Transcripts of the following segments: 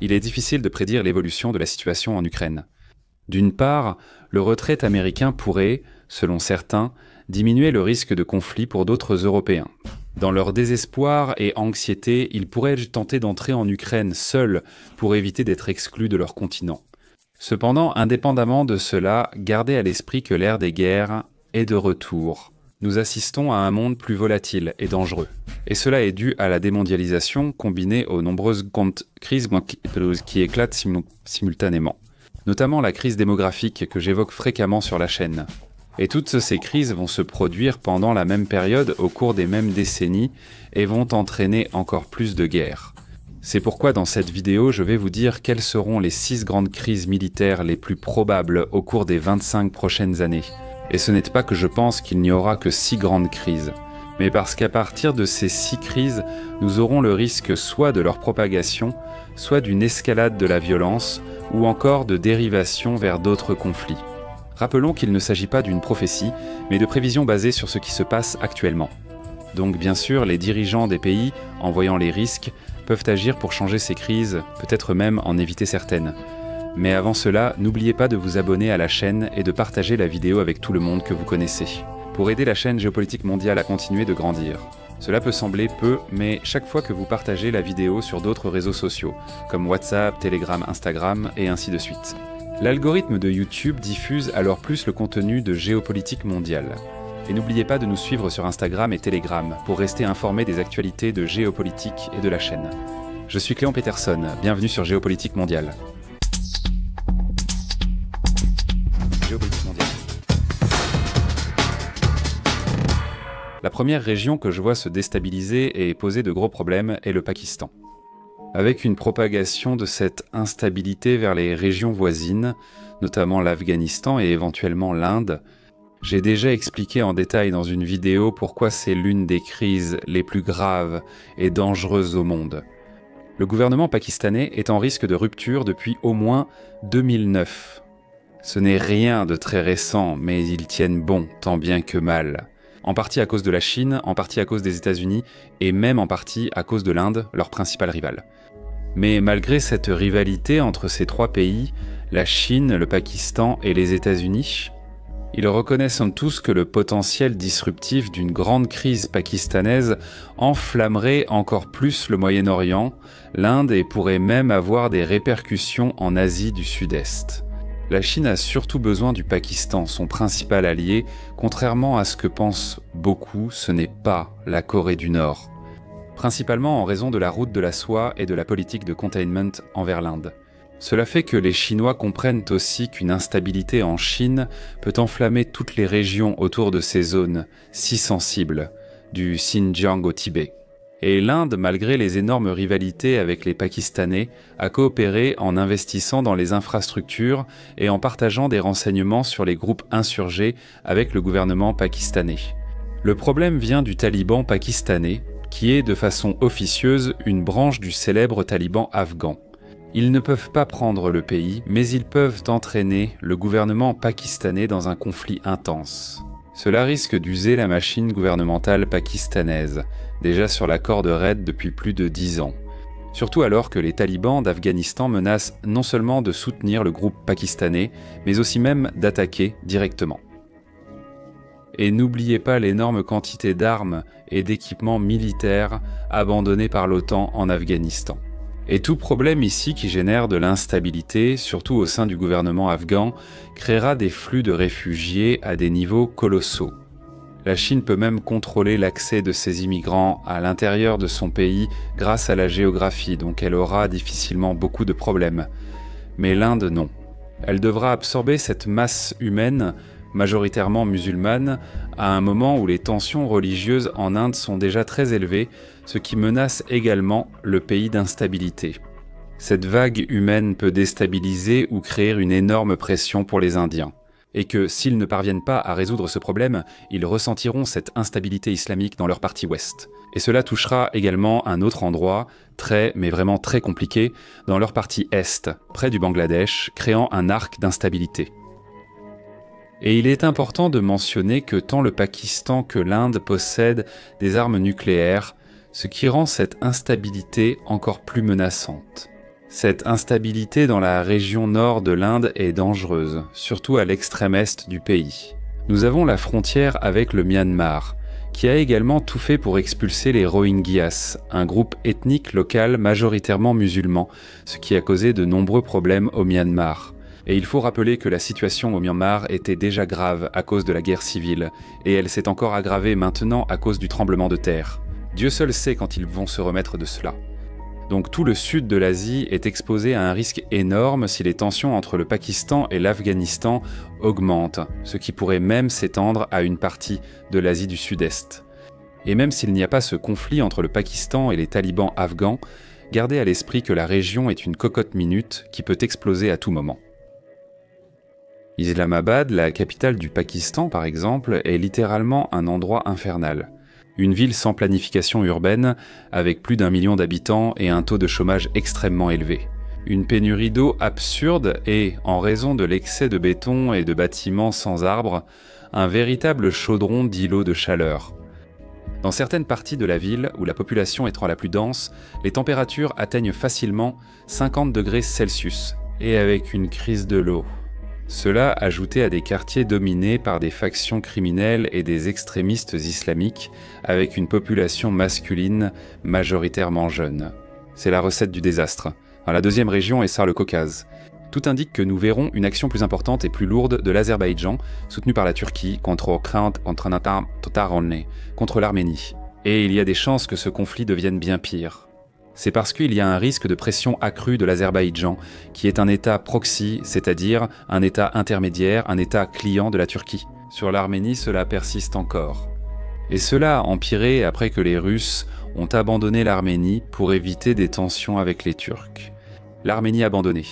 il est difficile de prédire l'évolution de la situation en Ukraine. D'une part, le retrait américain pourrait, selon certains, diminuer le risque de conflit pour d'autres Européens. Dans leur désespoir et anxiété, ils pourraient tenter d'entrer en Ukraine seuls pour éviter d'être exclus de leur continent. Cependant, indépendamment de cela, gardez à l'esprit que l'ère des guerres est de retour. Nous assistons à un monde plus volatile et dangereux. Et cela est dû à la démondialisation combinée aux nombreuses crises qui éclatent simultanément. Notamment la crise démographique que j'évoque fréquemment sur la chaîne. Et toutes ces crises vont se produire pendant la même période au cours des mêmes décennies et vont entraîner encore plus de guerres. C'est pourquoi dans cette vidéo, je vais vous dire quelles seront les 6 grandes crises militaires les plus probables au cours des 25 prochaines années. Et ce n'est pas que je pense qu'il n'y aura que 6 grandes crises, mais parce qu'à partir de ces 6 crises, nous aurons le risque soit de leur propagation, soit d'une escalade de la violence, ou encore de dérivation vers d'autres conflits. Rappelons qu'il ne s'agit pas d'une prophétie, mais de prévisions basées sur ce qui se passe actuellement. Donc bien sûr, les dirigeants des pays, en voyant les risques, peuvent agir pour changer ces crises, peut-être même en éviter certaines. Mais avant cela, n'oubliez pas de vous abonner à la chaîne et de partager la vidéo avec tout le monde que vous connaissez, pour aider la chaîne Géopolitique Mondiale à continuer de grandir. Cela peut sembler peu, mais chaque fois que vous partagez la vidéo sur d'autres réseaux sociaux, comme WhatsApp, Telegram, Instagram et ainsi de suite. L'algorithme de YouTube diffuse alors plus le contenu de Géopolitique Mondiale. Et n'oubliez pas de nous suivre sur Instagram et Telegram pour rester informé des actualités de géopolitique et de la chaîne. Je suis Cléon Peterson, bienvenue sur Géopolitique Mondiale. Géopolitique mondiale. La première région que je vois se déstabiliser et poser de gros problèmes est le Pakistan. Avec une propagation de cette instabilité vers les régions voisines, notamment l'Afghanistan et éventuellement l'Inde, j'ai déjà expliqué en détail dans une vidéo pourquoi c'est l'une des crises les plus graves et dangereuses au monde. Le gouvernement pakistanais est en risque de rupture depuis au moins 2009. Ce n'est rien de très récent, mais ils tiennent bon, tant bien que mal. En partie à cause de la Chine, en partie à cause des États-Unis, et même en partie à cause de l'Inde, leur principal rival. Mais malgré cette rivalité entre ces 3 pays, la Chine, le Pakistan et les États-Unis, ils reconnaissent tous que le potentiel disruptif d'une grande crise pakistanaise enflammerait encore plus le Moyen-Orient, l'Inde et pourrait même avoir des répercussions en Asie du Sud-Est. La Chine a surtout besoin du Pakistan, son principal allié, contrairement à ce que pensent beaucoup, ce n'est pas la Corée du Nord. Principalement en raison de la route de la soie et de la politique de containment envers l'Inde. Cela fait que les Chinois comprennent aussi qu'une instabilité en Chine peut enflammer toutes les régions autour de ces zones si sensibles, du Xinjiang au Tibet. Et l'Inde, malgré les énormes rivalités avec les Pakistanais, a coopéré en investissant dans les infrastructures et en partageant des renseignements sur les groupes insurgés avec le gouvernement pakistanais. Le problème vient du taliban pakistanais, qui est de façon officieuse une branche du célèbre taliban afghan. Ils ne peuvent pas prendre le pays, mais ils peuvent entraîner le gouvernement pakistanais dans un conflit intense. Cela risque d'user la machine gouvernementale pakistanaise, déjà sur la corde raide depuis plus de 10 ans. Surtout alors que les talibans d'Afghanistan menacent non seulement de soutenir le groupe pakistanais, mais aussi même d'attaquer directement. Et n'oubliez pas l'énorme quantité d'armes et d'équipements militaires abandonnés par l'OTAN en Afghanistan. Et tout problème ici qui génère de l'instabilité, surtout au sein du gouvernement afghan, créera des flux de réfugiés à des niveaux colossaux. La Chine peut même contrôler l'accès de ces immigrants à l'intérieur de son pays grâce à la géographie, donc elle aura difficilement beaucoup de problèmes. Mais l'Inde, non. Elle devra absorber cette masse humaine, majoritairement musulmane, à un moment où les tensions religieuses en Inde sont déjà très élevées, ce qui menace également le pays d'instabilité. Cette vague humaine peut déstabiliser ou créer une énorme pression pour les Indiens. Et que, s'ils ne parviennent pas à résoudre ce problème, ils ressentiront cette instabilité islamique dans leur partie ouest. Et cela touchera également un autre endroit, mais vraiment très compliqué, dans leur partie est, près du Bangladesh, créant un arc d'instabilité. Et il est important de mentionner que tant le Pakistan que l'Inde possèdent des armes nucléaires, ce qui rend cette instabilité encore plus menaçante. Cette instabilité dans la région nord de l'Inde est dangereuse, surtout à l'extrême est du pays. Nous avons la frontière avec le Myanmar, qui a également tout fait pour expulser les Rohingyas, un groupe ethnique local majoritairement musulman, ce qui a causé de nombreux problèmes au Myanmar. Et il faut rappeler que la situation au Myanmar était déjà grave à cause de la guerre civile, et elle s'est encore aggravée maintenant à cause du tremblement de terre. Dieu seul sait quand ils vont se remettre de cela. Donc tout le sud de l'Asie est exposé à un risque énorme si les tensions entre le Pakistan et l'Afghanistan augmentent, ce qui pourrait même s'étendre à une partie de l'Asie du Sud-Est. Et même s'il n'y a pas ce conflit entre le Pakistan et les talibans afghans, gardez à l'esprit que la région est une cocotte minute qui peut exploser à tout moment. Islamabad, la capitale du Pakistan par exemple, est littéralement un endroit infernal. Une ville sans planification urbaine, avec plus d'1 million d'habitants et un taux de chômage extrêmement élevé. Une pénurie d'eau absurde et, en raison de l'excès de béton et de bâtiments sans arbres, un véritable chaudron d'îlots de chaleur. Dans certaines parties de la ville, où la population étant la plus dense, les températures atteignent facilement 50 degrés Celsius, et avec une crise de l'eau. Cela ajouté à des quartiers dominés par des factions criminelles et des extrémistes islamiques, avec une population masculine majoritairement jeune. C'est la recette du désastre. La deuxième région est Sarre-le-Caucase. Tout indique que nous verrons une action plus importante et plus lourde de l'Azerbaïdjan, soutenue par la Turquie, contre l'Arménie. Et il y a des chances que ce conflit devienne bien pire. C'est parce qu'il y a un risque de pression accrue de l'Azerbaïdjan, qui est un État proxy, c'est-à-dire un État intermédiaire, un État client de la Turquie. Sur l'Arménie, cela persiste encore. Et cela a empiré après que les Russes ont abandonné l'Arménie pour éviter des tensions avec les Turcs. L'Arménie abandonnée.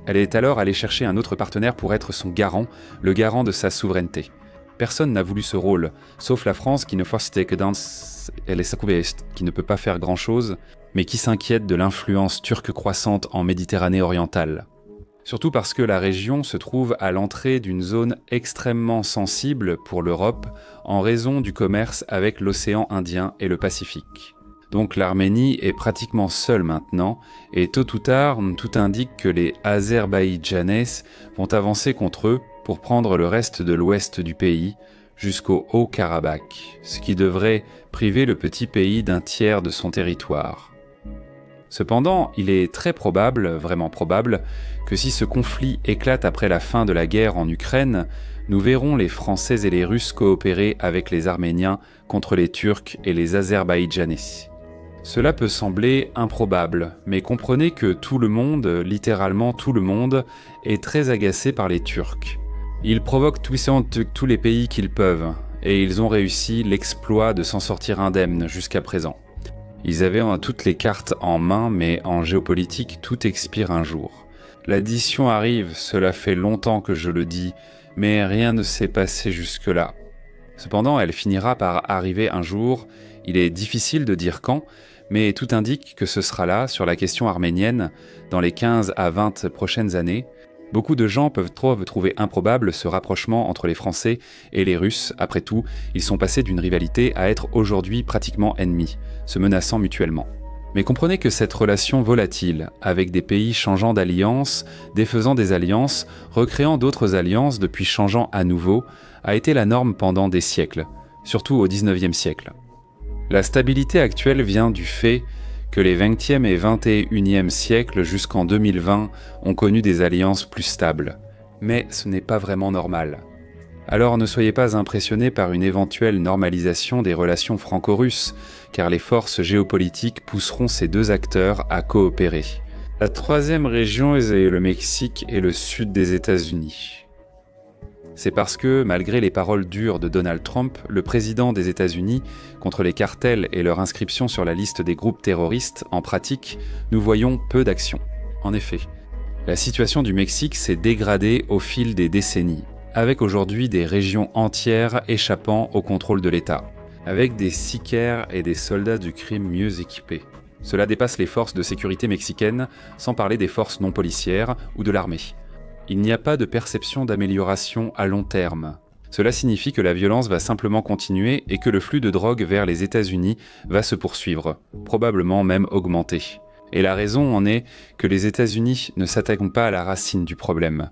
Elle est alors allée chercher un autre partenaire pour être son garant, le garant de sa souveraineté. Personne n'a voulu ce rôle, sauf la France qui ne qui ne peut pas faire grand-chose, mais qui s'inquiète de l'influence turque croissante en Méditerranée orientale. Surtout parce que la région se trouve à l'entrée d'une zone extrêmement sensible pour l'Europe en raison du commerce avec l'océan Indien et le Pacifique. Donc l'Arménie est pratiquement seule maintenant, et tôt ou tard, tout indique que les Azerbaïdjanais vont avancer contre eux pour prendre le reste de l'ouest du pays, jusqu'au Haut-Karabakh, ce qui devrait priver le petit pays d'un tiers de son territoire. Cependant, il est très probable, vraiment probable, que si ce conflit éclate après la fin de la guerre en Ukraine, nous verrons les Français et les Russes coopérer avec les Arméniens contre les Turcs et les Azerbaïdjanais. Cela peut sembler improbable, mais comprenez que tout le monde, littéralement tout le monde, est très agacé par les Turcs. Ils provoquent tous les pays qu'ils peuvent, et ils ont réussi l'exploit de s'en sortir indemnes jusqu'à présent. Ils avaient toutes les cartes en main, mais en géopolitique, tout expire un jour. L'addition arrive, cela fait longtemps que je le dis, mais rien ne s'est passé jusque-là. Cependant, elle finira par arriver un jour, il est difficile de dire quand, mais tout indique que ce sera là, sur la question arménienne, dans les 15 à 20 prochaines années. Beaucoup de gens peuvent trouver improbable ce rapprochement entre les Français et les Russes. Après tout, ils sont passés d'une rivalité à être aujourd'hui pratiquement ennemis, se menaçant mutuellement. Mais comprenez que cette relation volatile, avec des pays changeant d'alliance, défaisant des alliances, recréant d'autres alliances depuis changeant à nouveau, a été la norme pendant des siècles, surtout au XIXe siècle. La stabilité actuelle vient du fait que les 20e et 21e siècles jusqu'en 2020 ont connu des alliances plus stables. Mais ce n'est pas vraiment normal. Alors ne soyez pas impressionnés par une éventuelle normalisation des relations franco-russes, car les forces géopolitiques pousseront ces deux acteurs à coopérer. La troisième région est le Mexique et le sud des États-Unis. C'est parce que, malgré les paroles dures de Donald Trump, le président des États-Unis, contre les cartels et leur inscription sur la liste des groupes terroristes, en pratique, nous voyons peu d'actions. En effet, la situation du Mexique s'est dégradée au fil des décennies, avec aujourd'hui des régions entières échappant au contrôle de l'État, avec des sicaires et des soldats du crime mieux équipés. Cela dépasse les forces de sécurité mexicaines, sans parler des forces non policières ou de l'armée. Il n'y a pas de perception d'amélioration à long terme. Cela signifie que la violence va simplement continuer et que le flux de drogue vers les États-Unis va se poursuivre, probablement même augmenter. Et la raison en est que les États-Unis ne s'attaquent pas à la racine du problème,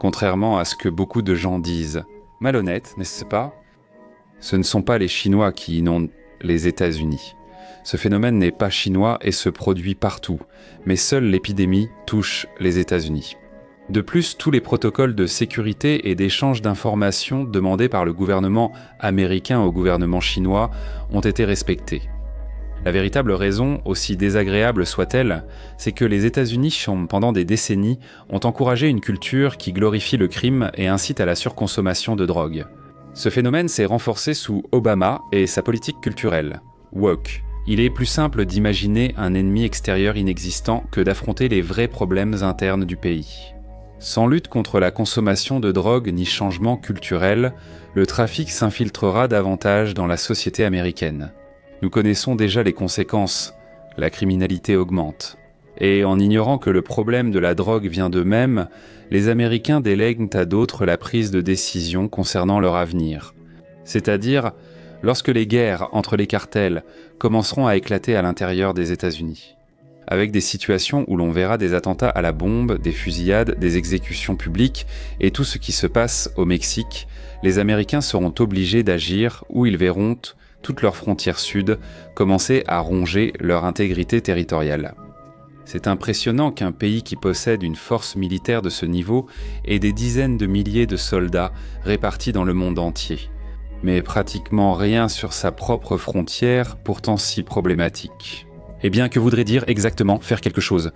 contrairement à ce que beaucoup de gens disent. Malhonnête, n'est-ce pas ? Ce ne sont pas les Chinois qui inondent les États-Unis. Ce phénomène n'est pas chinois et se produit partout, mais seule l'épidémie touche les États-Unis. De plus, tous les protocoles de sécurité et d'échange d'informations demandés par le gouvernement américain au gouvernement chinois ont été respectés. La véritable raison, aussi désagréable soit-elle, c'est que les États-Unis, pendant des décennies, ont encouragé une culture qui glorifie le crime et incite à la surconsommation de drogue. Ce phénomène s'est renforcé sous Obama et sa politique culturelle, woke. Il est plus simple d'imaginer un ennemi extérieur inexistant que d'affronter les vrais problèmes internes du pays. Sans lutte contre la consommation de drogue ni changement culturel, le trafic s'infiltrera davantage dans la société américaine. Nous connaissons déjà les conséquences, la criminalité augmente. Et en ignorant que le problème de la drogue vient d'eux-mêmes, les Américains délèguent à d'autres la prise de décision concernant leur avenir. C'est-à-dire, lorsque les guerres entre les cartels commenceront à éclater à l'intérieur des États-Unis. Avec des situations où l'on verra des attentats à la bombe, des fusillades, des exécutions publiques et tout ce qui se passe au Mexique, les Américains seront obligés d'agir où ils verront toutes leurs frontières sud commencer à ronger leur intégrité territoriale. C'est impressionnant qu'un pays qui possède une force militaire de ce niveau ait des dizaines de milliers de soldats répartis dans le monde entier, mais pratiquement rien sur sa propre frontière, pourtant si problématique. Eh bien, que voudrait dire exactement faire quelque chose ?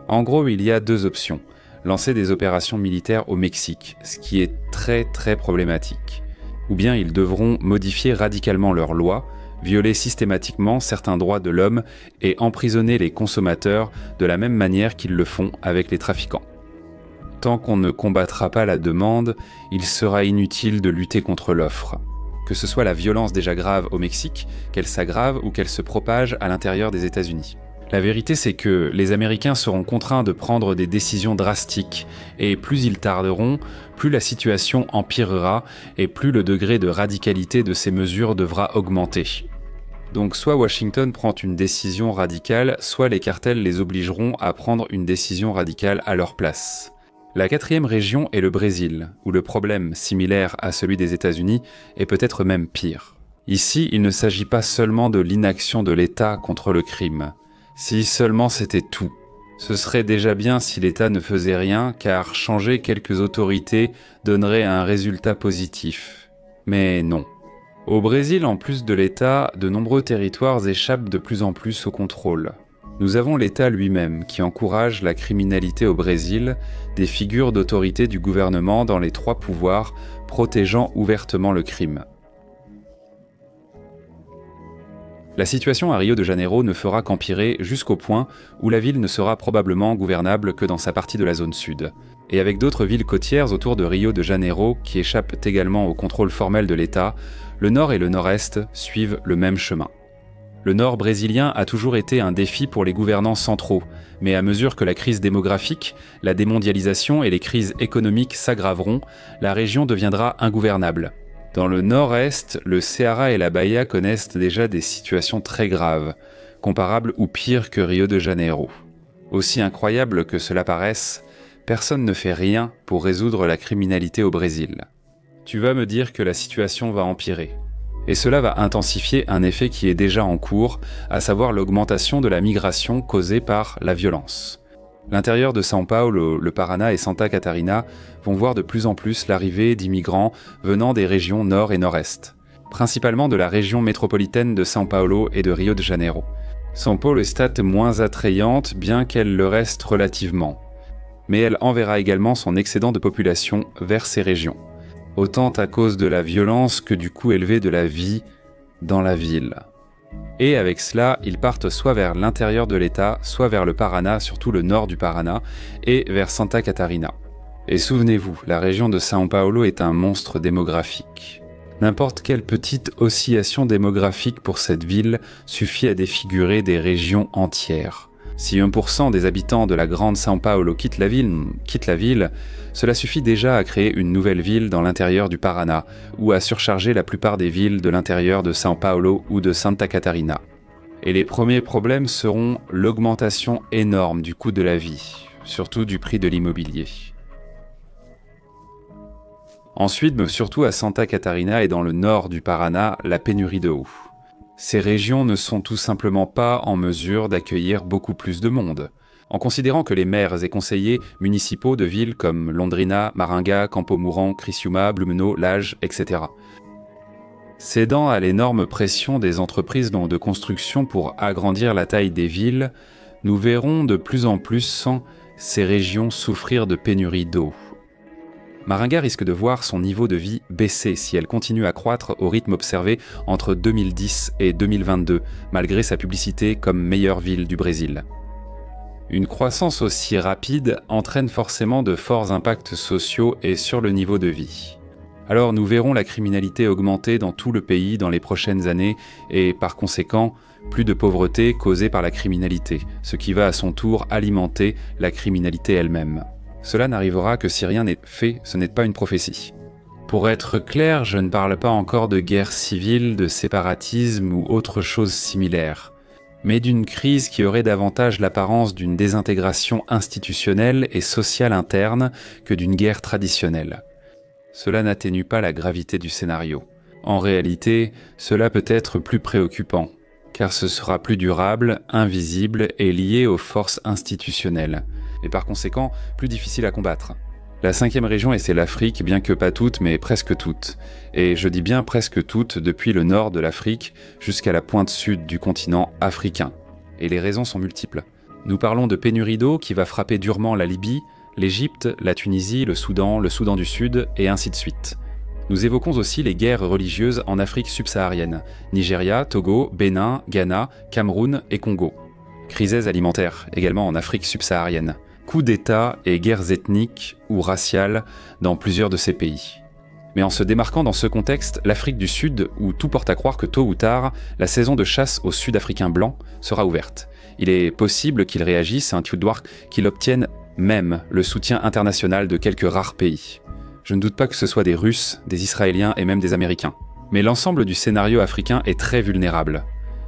En gros, il y a deux options. Lancer des opérations militaires au Mexique, ce qui est très problématique. Ou bien ils devront modifier radicalement leurs lois, violer systématiquement certains droits de l'homme et emprisonner les consommateurs de la même manière qu'ils le font avec les trafiquants. Tant qu'on ne combattra pas la demande, il sera inutile de lutter contre l'offre. Que ce soit la violence déjà grave au Mexique, qu'elle s'aggrave ou qu'elle se propage à l'intérieur des États-Unis. La vérité, c'est que les Américains seront contraints de prendre des décisions drastiques, et plus ils tarderont, plus la situation empirera et plus le degré de radicalité de ces mesures devra augmenter. Donc soit Washington prend une décision radicale, soit les cartels les obligeront à prendre une décision radicale à leur place. La quatrième région est le Brésil, où le problème, similaire à celui des États-Unis, est peut-être même pire. Ici, il ne s'agit pas seulement de l'inaction de l'État contre le crime. Si seulement c'était tout. Ce serait déjà bien si l'État ne faisait rien, car changer quelques autorités donnerait un résultat positif. Mais non. Au Brésil, en plus de l'État, de nombreux territoires échappent de plus en plus au contrôle. Nous avons l'État lui-même qui encourage la criminalité au Brésil, des figures d'autorité du gouvernement dans les trois pouvoirs protégeant ouvertement le crime. La situation à Rio de Janeiro ne fera qu'empirer jusqu'au point où la ville ne sera probablement gouvernable que dans sa partie de la zone sud. Et avec d'autres villes côtières autour de Rio de Janeiro qui échappent également au contrôle formel de l'État, le nord et le nord-est suivent le même chemin. Le nord brésilien a toujours été un défi pour les gouvernants centraux, mais à mesure que la crise démographique, la démondialisation et les crises économiques s'aggraveront, la région deviendra ingouvernable. Dans le nord-est, le Ceará et la Bahia connaissent déjà des situations très graves, comparables ou pires que Rio de Janeiro. Aussi incroyable que cela paraisse, personne ne fait rien pour résoudre la criminalité au Brésil. Tu vas me dire que la situation va empirer. Et cela va intensifier un effet qui est déjà en cours, à savoir l'augmentation de la migration causée par la violence. L'intérieur de São Paulo, le Paraná et Santa Catarina vont voir de plus en plus l'arrivée d'immigrants venant des régions nord et nord-est, principalement de la région métropolitaine de São Paulo et de Rio de Janeiro. São Paulo est moins attrayante, bien qu'elle le reste relativement, mais elle enverra également son excédent de population vers ces régions, autant à cause de la violence que du coût élevé de la vie dans la ville. Et avec cela, ils partent soit vers l'intérieur de l'État, soit vers le Paraná, surtout le nord du Paraná, et vers Santa Catarina. Et souvenez-vous, la région de São Paulo est un monstre démographique. N'importe quelle petite oscillation démographique pour cette ville suffit à défigurer des régions entières. Si 1% des habitants de la grande São Paulo quittent la ville, cela suffit déjà à créer une nouvelle ville dans l'intérieur du Paraná, ou à surcharger la plupart des villes de l'intérieur de São Paulo ou de Santa Catarina. Et les premiers problèmes seront l'augmentation énorme du coût de la vie, surtout du prix de l'immobilier. Ensuite, mais surtout à Santa Catarina et dans le nord du Paraná, la pénurie de eau. Ces régions ne sont tout simplement pas en mesure d'accueillir beaucoup plus de monde. En considérant que les maires et conseillers municipaux de villes comme Londrina, Maringá, Campo Mourão, Criciúma, Blumenau, Laje, etc. Cédant à l'énorme pression des entreprises de construction pour agrandir la taille des villes, nous verrons de plus en plus ces régions souffrir de pénurie d'eau. Maringá risque de voir son niveau de vie baisser si elle continue à croître au rythme observé entre 2010 et 2022, malgré sa publicité comme meilleure ville du Brésil. Une croissance aussi rapide entraîne forcément de forts impacts sociaux et sur le niveau de vie. Alors nous verrons la criminalité augmenter dans tout le pays dans les prochaines années et par conséquent, plus de pauvreté causée par la criminalité, ce qui va à son tour alimenter la criminalité elle-même. Cela n'arrivera que si rien n'est fait, ce n'est pas une prophétie. Pour être clair, je ne parle pas encore de guerre civile, de séparatisme ou autre chose similaire, mais d'une crise qui aurait davantage l'apparence d'une désintégration institutionnelle et sociale interne que d'une guerre traditionnelle. Cela n'atténue pas la gravité du scénario. En réalité, cela peut être plus préoccupant, car ce sera plus durable, invisible et lié aux forces institutionnelles, et par conséquent plus difficile à combattre. La 5e région, et c'est l'Afrique, bien que pas toutes, mais presque toutes. Et je dis bien presque toutes, depuis le nord de l'Afrique jusqu'à la pointe sud du continent africain. Et les raisons sont multiples. Nous parlons de pénurie d'eau qui va frapper durement la Libye, l'Égypte, la Tunisie, le Soudan du Sud, et ainsi de suite. Nous évoquons aussi les guerres religieuses en Afrique subsaharienne, Nigeria, Togo, Bénin, Ghana, Cameroun et Congo. Crises alimentaires, également en Afrique subsaharienne. Coups d'État et guerres ethniques ou raciales dans plusieurs de ces pays. Mais en se démarquant dans ce contexte, l'Afrique du Sud, où tout porte à croire que tôt ou tard, la saison de chasse aux Sud-Africains blancs sera ouverte. Il est possible qu'ils réagissent à un tutoir qu'il obtienne même le soutien international de quelques rares pays. Je ne doute pas que ce soit des Russes, des Israéliens et même des Américains. Mais l'ensemble du scénario africain est très vulnérable.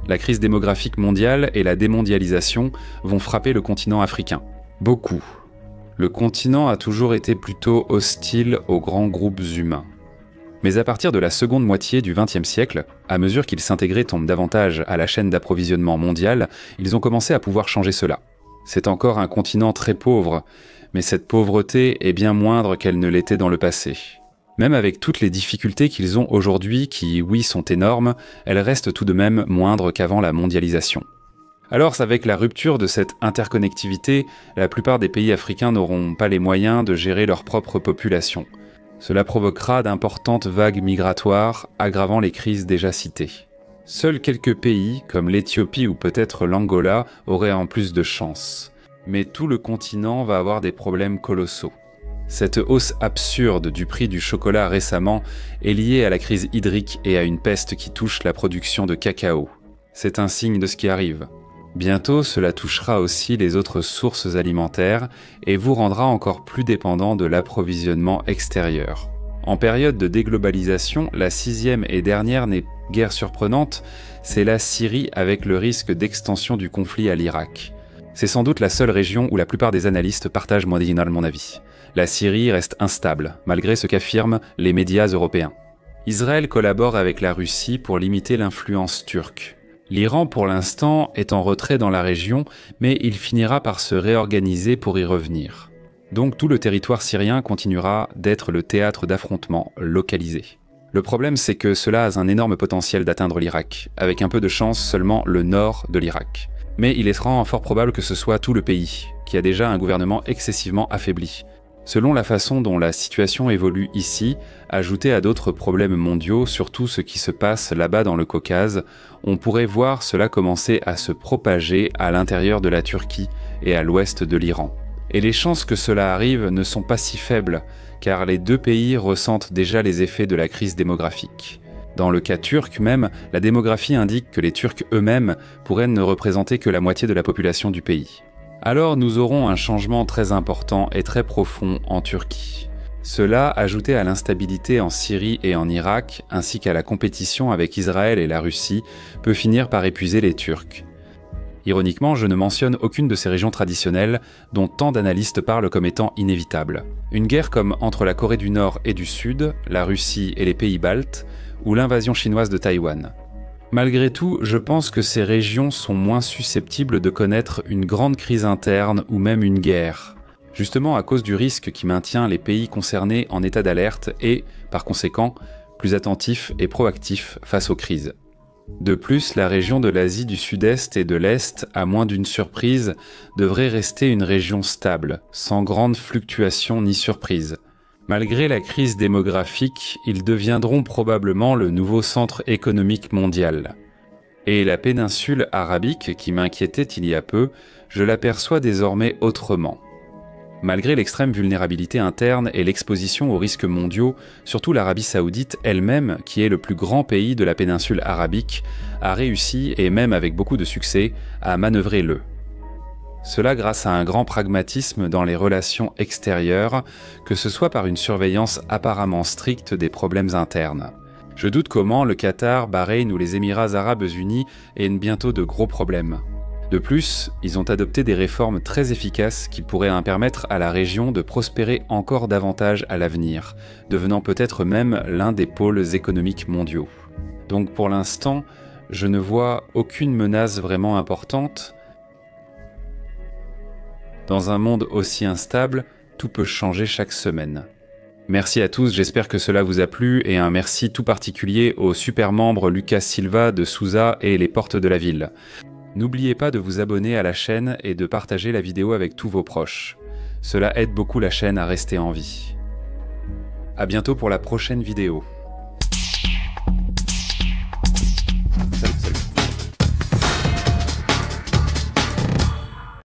La crise démographique mondiale et la démondialisation vont frapper le continent africain. Beaucoup. Le continent a toujours été plutôt hostile aux grands groupes humains. Mais à partir de la seconde moitié du XXe siècle, à mesure qu'ils s'intégraient davantage à la chaîne d'approvisionnement mondiale, ils ont commencé à pouvoir changer cela. C'est encore un continent très pauvre, mais cette pauvreté est bien moindre qu'elle ne l'était dans le passé. Même avec toutes les difficultés qu'ils ont aujourd'hui, qui, oui, sont énormes, elles restent tout de même moindres qu'avant la mondialisation. Alors, avec la rupture de cette interconnectivité, la plupart des pays africains n'auront pas les moyens de gérer leur propre population. Cela provoquera d'importantes vagues migratoires, aggravant les crises déjà citées. Seuls quelques pays, comme l'Éthiopie ou peut-être l'Angola, auraient en plus de chance. Mais tout le continent va avoir des problèmes colossaux. Cette hausse absurde du prix du chocolat récemment est liée à la crise hydrique et à une peste qui touche la production de cacao. C'est un signe de ce qui arrive. Bientôt, cela touchera aussi les autres sources alimentaires et vous rendra encore plus dépendant de l'approvisionnement extérieur. En période de déglobalisation, la 6e et dernière n'est guère surprenante, c'est la Syrie avec le risque d'extension du conflit à l'Irak. C'est sans doute la seule région où la plupart des analystes partagent mon avis. La Syrie reste instable, malgré ce qu'affirment les médias européens. Israël collabore avec la Russie pour limiter l'influence turque. L'Iran, pour l'instant, est en retrait dans la région, mais il finira par se réorganiser pour y revenir. Donc tout le territoire syrien continuera d'être le théâtre d'affrontements localisés. Le problème, c'est que cela a un énorme potentiel d'atteindre l'Irak, avec un peu de chance seulement le nord de l'Irak. Mais il est fort probable que ce soit tout le pays, qui a déjà un gouvernement excessivement affaibli. Selon la façon dont la situation évolue ici, ajouté à d'autres problèmes mondiaux, surtout ce qui se passe là-bas dans le Caucase, on pourrait voir cela commencer à se propager à l'intérieur de la Turquie et à l'ouest de l'Iran. Et les chances que cela arrive ne sont pas si faibles, car les deux pays ressentent déjà les effets de la crise démographique. Dans le cas turc même, la démographie indique que les Turcs eux-mêmes pourraient ne représenter que la moitié de la population du pays. Alors nous aurons un changement très important et très profond en Turquie. Cela, ajouté à l'instabilité en Syrie et en Irak, ainsi qu'à la compétition avec Israël et la Russie, peut finir par épuiser les Turcs. Ironiquement, je ne mentionne aucune de ces régions traditionnelles dont tant d'analystes parlent comme étant inévitables. Une guerre comme entre la Corée du Nord et du Sud, la Russie et les pays baltes, ou l'invasion chinoise de Taïwan. Malgré tout, je pense que ces régions sont moins susceptibles de connaître une grande crise interne ou même une guerre, justement à cause du risque qui maintient les pays concernés en état d'alerte et, par conséquent, plus attentifs et proactifs face aux crises. De plus, la région de l'Asie du Sud-Est et de l'Est, à moins d'une surprise, devrait rester une région stable, sans grandes fluctuations ni surprises. Malgré la crise démographique, ils deviendront probablement le nouveau centre économique mondial. Et la péninsule arabique, qui m'inquiétait il y a peu, je l'aperçois désormais autrement. Malgré l'extrême vulnérabilité interne et l'exposition aux risques mondiaux, surtout l'Arabie Saoudite elle-même, qui est le plus grand pays de la péninsule arabique, a réussi, et même avec beaucoup de succès, à manœuvrer le. Cela grâce à un grand pragmatisme dans les relations extérieures, que ce soit par une surveillance apparemment stricte des problèmes internes. Je doute comment le Qatar, Bahreïn ou les Émirats arabes unis aient bientôt de gros problèmes. De plus, ils ont adopté des réformes très efficaces qui pourraient permettre à la région de prospérer encore davantage à l'avenir, devenant peut-être même l'un des pôles économiques mondiaux. Donc pour l'instant, je ne vois aucune menace vraiment importante. Dans un monde aussi instable, tout peut changer chaque semaine. Merci à tous, j'espère que cela vous a plu et un merci tout particulier au super membre Lucas Silva de Sousa et les Portes de la Ville. N'oubliez pas de vous abonner à la chaîne et de partager la vidéo avec tous vos proches. Cela aide beaucoup la chaîne à rester en vie. À bientôt pour la prochaine vidéo.